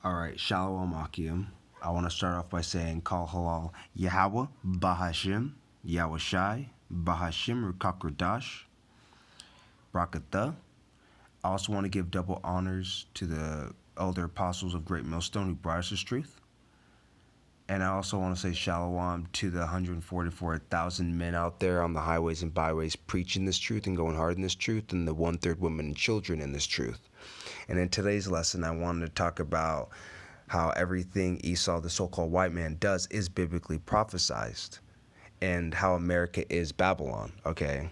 All right, Shalom Akim. I want to start off by saying Kal Halal Yahweh Bahashim Yahweh Shai Bahashim Rukakradash Brakatha. I also want to give double honors to the elder apostles of Great Millstone who brought us this truth. And I also want to say shalom to the 144,000 men out there on the highways and byways preaching this truth and going hard in this truth, and the 1/3 women and children in this truth. And in today's lesson, I wanted to talk about how everything Esau, the so-called white man, does is biblically prophesized, and how America is Babylon, okay?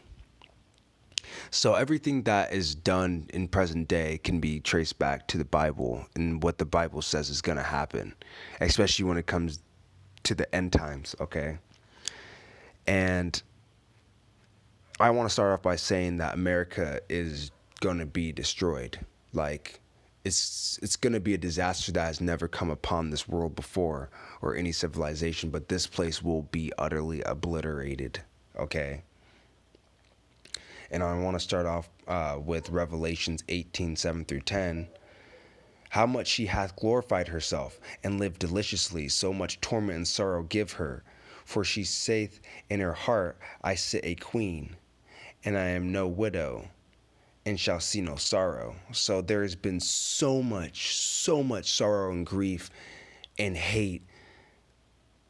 So everything that is done in present day can be traced back to the Bible and what the Bible says is going to happen, especially when it comes to the end times, okay? And I want to start off by saying that America is going to be destroyed. Like, it's going to be a disaster that has never come upon this world before or any civilization, but this place will be utterly obliterated, okay? And I want to start off with Revelations 18:7-10. How much she hath glorified herself, and lived deliciously, so much torment and sorrow give her. For she saith in her heart, I sit a queen, and I am no widow, and shall see no sorrow. So there has been so much sorrow and grief and hate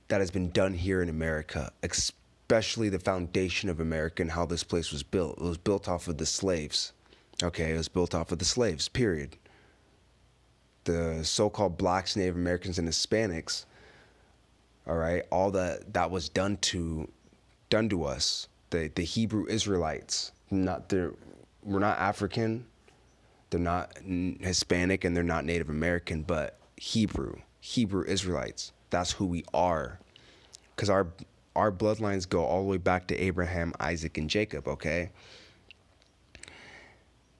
that has been done here in America, especially the foundation of America and how this place was built. It was built off of the slaves. Okay, it was built off of the slaves, period. The so-called blacks, Native Americans, and Hispanics, all right, all that was done to us. The Hebrew Israelites, we're not African, they're not Hispanic, and they're not Native American, but Hebrew Israelites. That's who we are, because our bloodlines go all the way back to Abraham, Isaac, and Jacob, okay?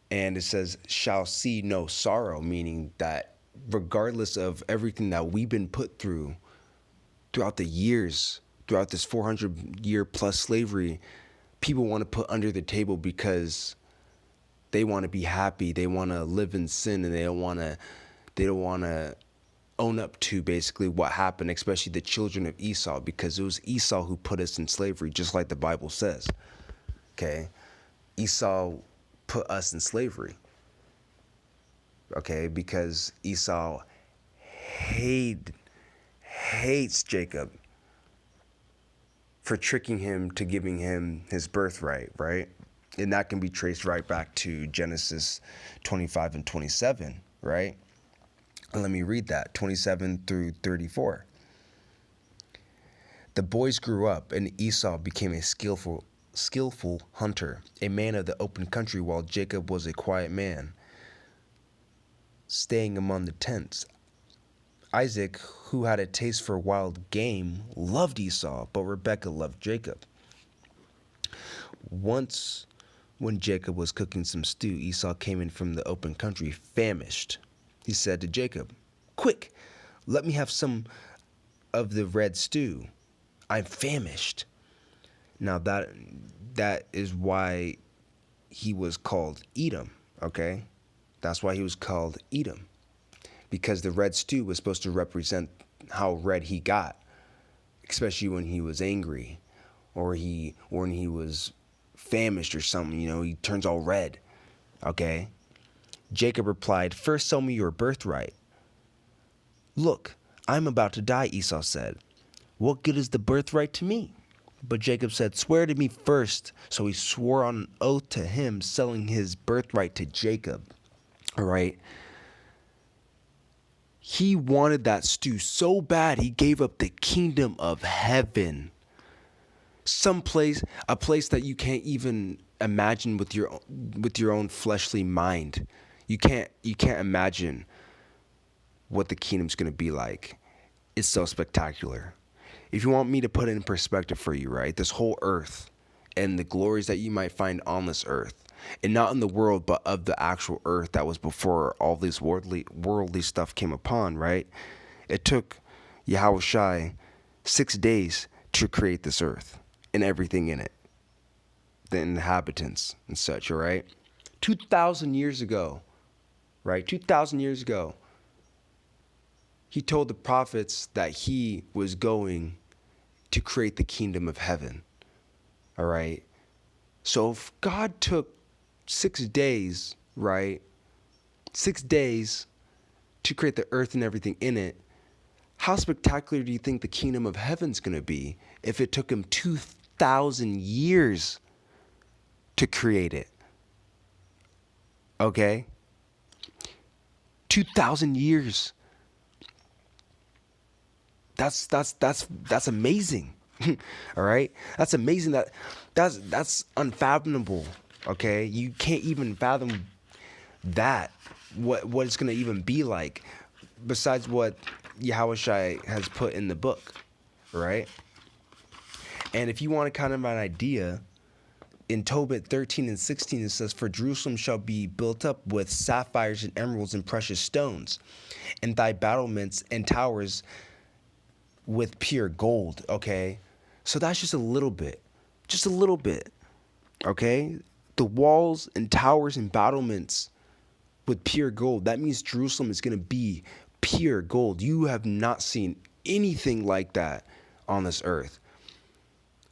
And it says, shall see no sorrow, meaning that regardless of everything that we've been put through throughout the years, throughout this 400-year plus slavery, people want to put under the table because they want to be happy, they want to live in sin, and they don't want to own up to basically what happened, especially the children of Esau, because it was Esau who put us in slavery, just like the Bible says. Okay? Esau put us in slavery. Okay? Because Esau hates Jacob for tricking him to giving him his birthright, right? And that can be traced right back to Genesis 25 and 27, right? Let me read that, 27-34. The boys grew up, and Esau became a skillful hunter, a man of the open country, while Jacob was a quiet man, staying among the tents. Isaac, who had a taste for wild game, loved Esau, but Rebekah loved Jacob. Once, when Jacob was cooking some stew, Esau came in from the open country, famished. He said to Jacob, quick, let me have some of the red stew. I'm famished. Now that is why he was called Edom, okay? That's why he was called Edom. Because the red stew was supposed to represent how red he got, especially when he was angry or when he was famished or something, he turns all red, okay? Jacob replied, first sell me your birthright. Look, I'm about to die, Esau said. What good is the birthright to me? But Jacob said, swear to me first. So he swore on an oath to him, selling his birthright to Jacob. All right. He wanted that stew so bad, he gave up the kingdom of heaven. A place that you can't even imagine with your own fleshly mind. You can't imagine what the kingdom's going to be like. It's so spectacular. If you want me to put it in perspective for you, right? This whole earth and the glories that you might find on this earth, and not in the world, but of the actual earth that was before all this worldly stuff came upon, right? It took Yahweh Shai 6 days to create this earth and everything in it, the inhabitants and such, all right? 2,000 years ago, right? 2,000 years ago, He told the prophets that he was going to create the kingdom of heaven. All right. So if God took 6 days, right? 6 days to create the earth and everything in it, how spectacular do you think the kingdom of heaven's going to be if it took him 2,000 years to create it? Okay? 2,000 years. That's amazing. All right? That's amazing. That's unfathomable. Okay? You can't even fathom that, what it's going to even be like, besides what Yahushua has put in the book, right? And if you want a kind of an idea, in Tobit 13 and 16 it says, "For Jerusalem shall be built up with sapphires and emeralds and precious stones, and thy battlements and towers with pure gold." Okay? So that's just a little bit. Just a little bit. Okay? The walls and towers and battlements with pure gold. That means Jerusalem is going to be pure gold. You have not seen anything like that on this earth.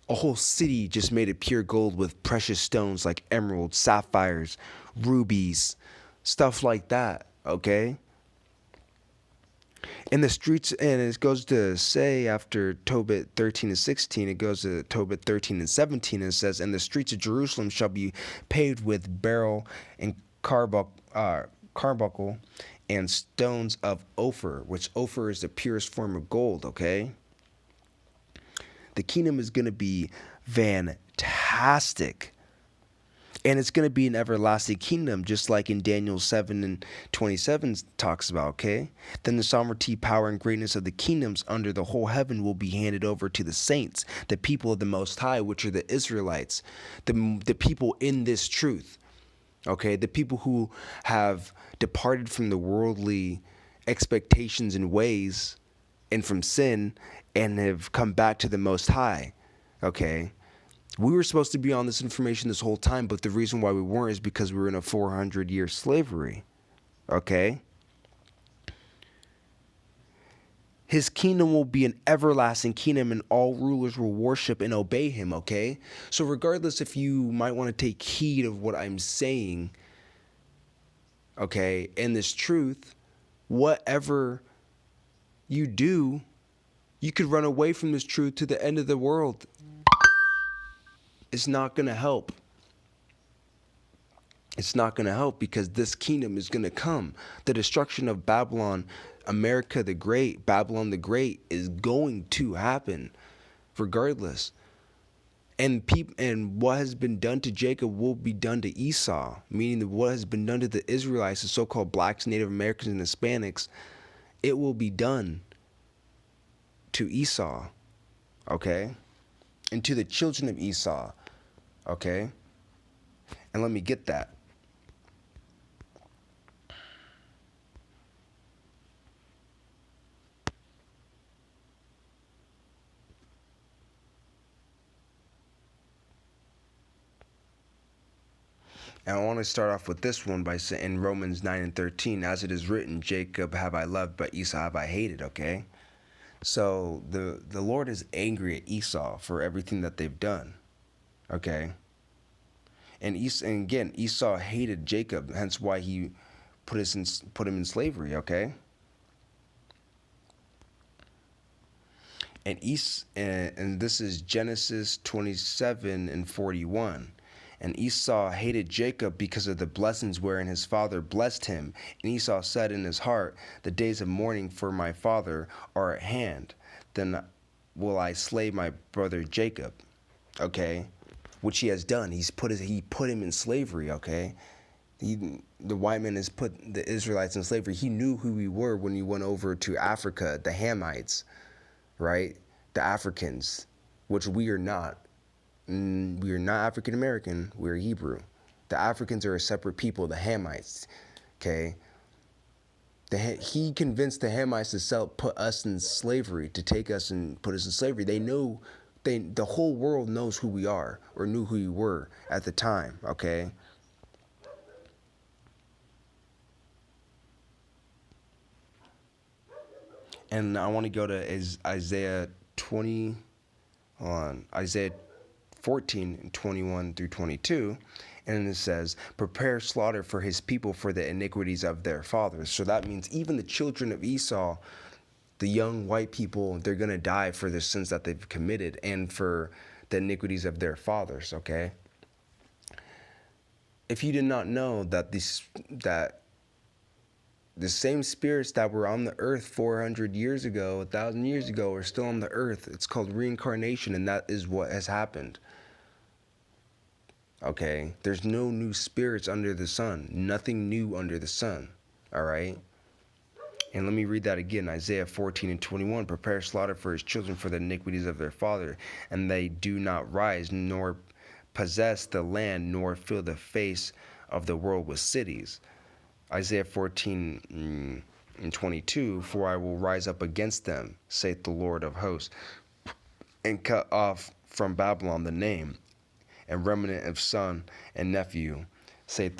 A whole city just made of pure gold with precious stones like emeralds, sapphires, rubies, stuff like that. Okay? In the streets, and it goes to say after Tobit 13 and 16, it goes to Tobit 13 and 17, and it says, "And the streets of Jerusalem shall be paved with beryl and carbuncle and stones of Ophir," which Ophir is the purest form of gold, okay? The kingdom is going to be fantastic. And it's going to be an everlasting kingdom, just like in Daniel 7 and 27 talks about, okay? "Then the sovereignty, power, and greatness of the kingdoms under the whole heaven will be handed over to the saints, the people of the Most High, which are the Israelites, the people in this truth, okay? The people who have departed from the worldly expectations and ways and from sin and have come back to the Most High, okay? We were supposed to be on this information this whole time, but the reason why we weren't is because we were in a 400-year slavery, okay? His kingdom will be an everlasting kingdom, and all rulers will worship and obey him, okay? So regardless if you might want to take heed of what I'm saying, okay, in this truth, whatever you do, you could run away from this truth to the end of the world. It's not going to help. It's not going to help, because this kingdom is going to come. The destruction of Babylon, America the Great, Babylon the Great, is going to happen regardless. And what has been done to Jacob will be done to Esau, meaning that what has been done to the Israelites, the so-called blacks, Native Americans, and Hispanics, it will be done to Esau, okay? And to the children of Esau, okay? And let me get that. And I want to start off with this one by saying in Romans 9 and 13, "As it is written, Jacob have I loved, but Esau have I hated," okay? So the Lord is angry at Esau for everything that they've done, okay? And again, Esau hated Jacob, hence why he put him in slavery, okay? And this is Genesis 27 and 41. "And Esau hated Jacob because of the blessings wherein his father blessed him. And Esau said in his heart, The days of mourning for my father are at hand. Then will I slay my brother Jacob." Okay? Which he has done. He put him in slavery, okay? The white man has put the Israelites in slavery. He knew who we were when he went over to Africa, the Hamites, right? The Africans, which we are not. We are not African American. We're Hebrew. The Africans are a separate people, the Hamites, okay? He convinced the Hamites to put us in slavery, to take us and put us in slavery. The whole world knows who we are, or knew who we were at the time, okay? And I want to go to Isaiah 20, on Isaiah 14 and 21 through 22. And it says, prepare slaughter for his people for the iniquities of their fathers. So that means even the children of Esau, the young white people, they're going to die for the sins that they've committed and for the iniquities of their fathers, okay? If you did not know that the same spirits that were on the earth 400 years ago, 1,000 years ago, are still on the earth. It's called reincarnation, and that is what has happened. Okay? There's no new spirits under the sun. Nothing new under the sun. All right? And let me read that again. Isaiah 14 and 21. Prepare slaughter for his children for the iniquities of their father, and they do not rise, nor possess the land, nor fill the face of the world with cities. Isaiah 14 and 22, for I will rise up against them, saith the Lord of hosts, and cut off from Babylon the name, and remnant of son and nephew, saith the